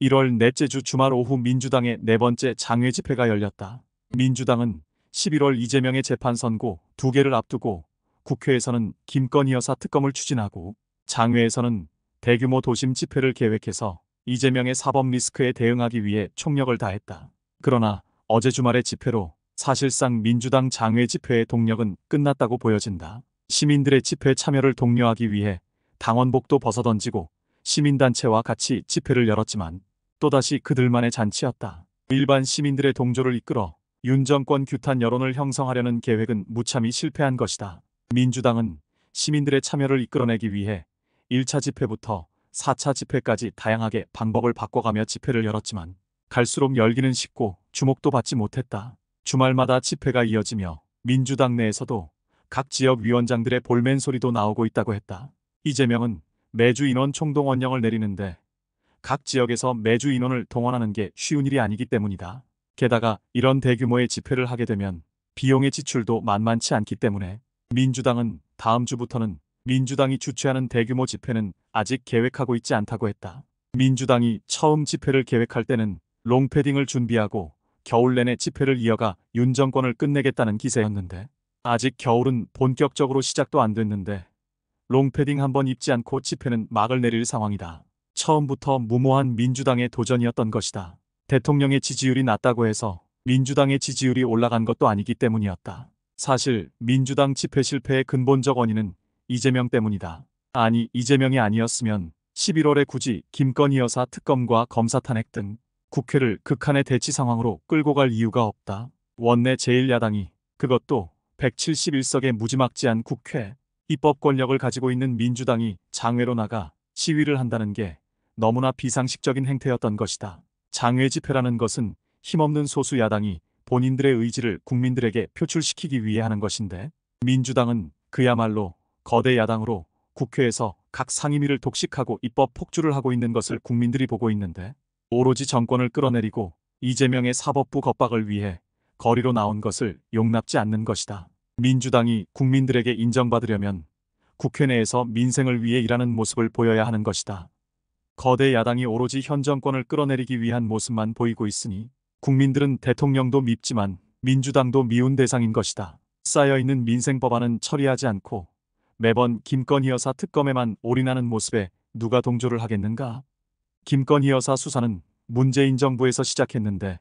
1월 넷째 주 주말 오후 민주당의 네 번째 장외 집회가 열렸다. 민주당은 11월 이재명의 재판 선고 2개를 앞두고 국회에서는 김건희 여사 특검을 추진하고 장외에서는 대규모 도심 집회를 계획해서 이재명의 사법 리스크에 대응하기 위해 총력을 다했다. 그러나 어제 주말의 집회로 사실상 민주당 장외 집회의 동력은 끝났다고 보여진다. 시민들의 집회 참여를 독려하기 위해 당원복도 벗어던지고 시민단체와 같이 집회를 열었지만 또다시 그들만의 잔치였다. 일반 시민들의 동조를 이끌어 윤 정권 규탄 여론을 형성하려는 계획은 무참히 실패한 것이다. 민주당은 시민들의 참여를 이끌어내기 위해 1차 집회부터 4차 집회까지 다양하게 방법을 바꿔가며 집회를 열었지만 갈수록 열기는 식고 주목도 받지 못했다. 주말마다 집회가 이어지며 민주당 내에서도 각 지역 위원장들의 볼멘 소리도 나오고 있다고 했다. 이재명은 매주 인원 총동원령을 내리는데 각 지역에서 매주 인원을 동원하는 게 쉬운 일이 아니기 때문이다. 게다가 이런 대규모의 집회를 하게 되면 비용의 지출도 만만치 않기 때문에 민주당은 다음 주부터는 민주당이 주최하는 대규모 집회는 아직 계획하고 있지 않다고 했다. 민주당이 처음 집회를 계획할 때는 롱패딩을 준비하고 겨울 내내 집회를 이어가 윤 정권을 끝내겠다는 기세였는데 아직 겨울은 본격적으로 시작도 안 됐는데 롱패딩 한번 입지 않고 집회는 막을 내릴 상황이다. 처음부터 무모한 민주당의 도전이었던 것이다. 대통령의 지지율이 낮다고 해서 민주당의 지지율이 올라간 것도 아니기 때문이었다. 사실 민주당 집회 실패의 근본적 원인은 이재명 때문이다. 아니 이재명이 아니었으면 11월에 굳이 김건희 여사 특검과 검사 탄핵 등 국회를 극한의 대치 상황으로 끌고 갈 이유가 없다. 원내 제1야당이 그것도 171석의 무지막지한 국회 입법 권력을 가지고 있는 민주당이 장외로 나가 시위를 한다는 게 너무나 비상식적인 행태였던 것이다. 장외 집회라는 것은 힘없는 소수 야당이 본인들의 의지를 국민들에게 표출시키기 위해 하는 것인데 민주당은 그야말로 거대 야당으로 국회에서 각 상임위를 독식하고 입법 폭주를 하고 있는 것을 국민들이 보고 있는데 오로지 정권을 끌어내리고 이재명의 사법부 겁박을 위해 거리로 나온 것을 용납지 않는 것이다. 민주당이 국민들에게 인정받으려면 국회 내에서 민생을 위해 일하는 모습을 보여야 하는 것이다. 거대 야당이 오로지 현 정권을 끌어내리기 위한 모습만 보이고 있으니 국민들은 대통령도 밉지만 민주당도 미운 대상인 것이다. 쌓여있는 민생 법안은 처리하지 않고 매번 김건희 여사 특검에만 올인하는 모습에 누가 동조를 하겠는가? 김건희 여사 수사는 문재인 정부에서 시작했는데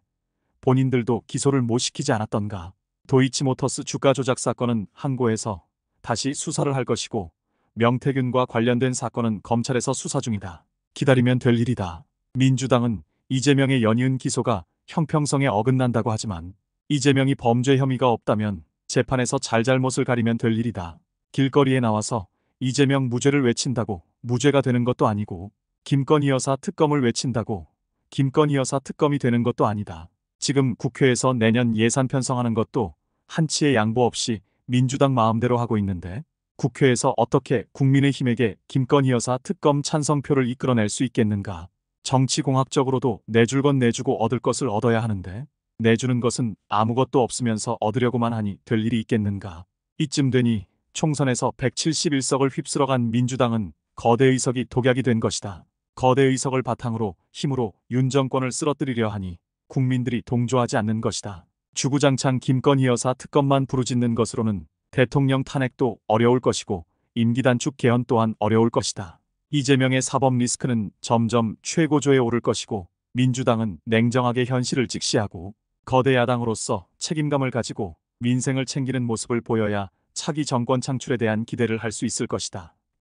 본인들도 기소를 못 시키지 않았던가? 도이치모터스 주가 조작 사건은 항고해서 다시 수사를 할 것이고 명태균과 관련된 사건은 검찰에서 수사 중이다. 기다리면 될 일이다. 민주당은 이재명의 연이은 기소가 형평성에 어긋난다고 하지만 이재명이 범죄 혐의가 없다면 재판에서 잘잘못을 가리면 될 일이다. 길거리에 나와서 이재명 무죄를 외친다고 무죄가 되는 것도 아니고 김건희 여사 특검을 외친다고 김건희 여사 특검이 되는 것도 아니다. 지금 국회에서 내년 예산 편성하는 것도 한치의 양보 없이 민주당 마음대로 하고 있는데 국회에서 어떻게 국민의힘에게 김건희 여사 특검 찬성표를 이끌어낼 수 있겠는가? 정치공학적으로도 내줄 건 내주고 얻을 것을 얻어야 하는데 내주는 것은 아무것도 없으면서 얻으려고만 하니 될 일이 있겠는가? 이쯤 되니 총선에서 171석을 휩쓸어간 민주당은 거대 의석이 독약이 된 것이다. 거대 의석을 바탕으로 힘으로 윤 정권을 쓰러뜨리려 하니 국민들이 동조하지 않는 것이다. 주구장창 김건희 여사 특검만 부르짖는 것으로는 대통령 탄핵도 어려울 것이고 임기 단축 개헌 또한 어려울 것이다. 이재명의 사법 리스크는 점점 최고조에 오를 것이고 민주당은 냉정하게 현실을 직시하고 거대 야당으로서 책임감을 가지고 민생을 챙기는 모습을 보여야 차기 정권 창출에 대한 기대를 할 수 있을 것이다.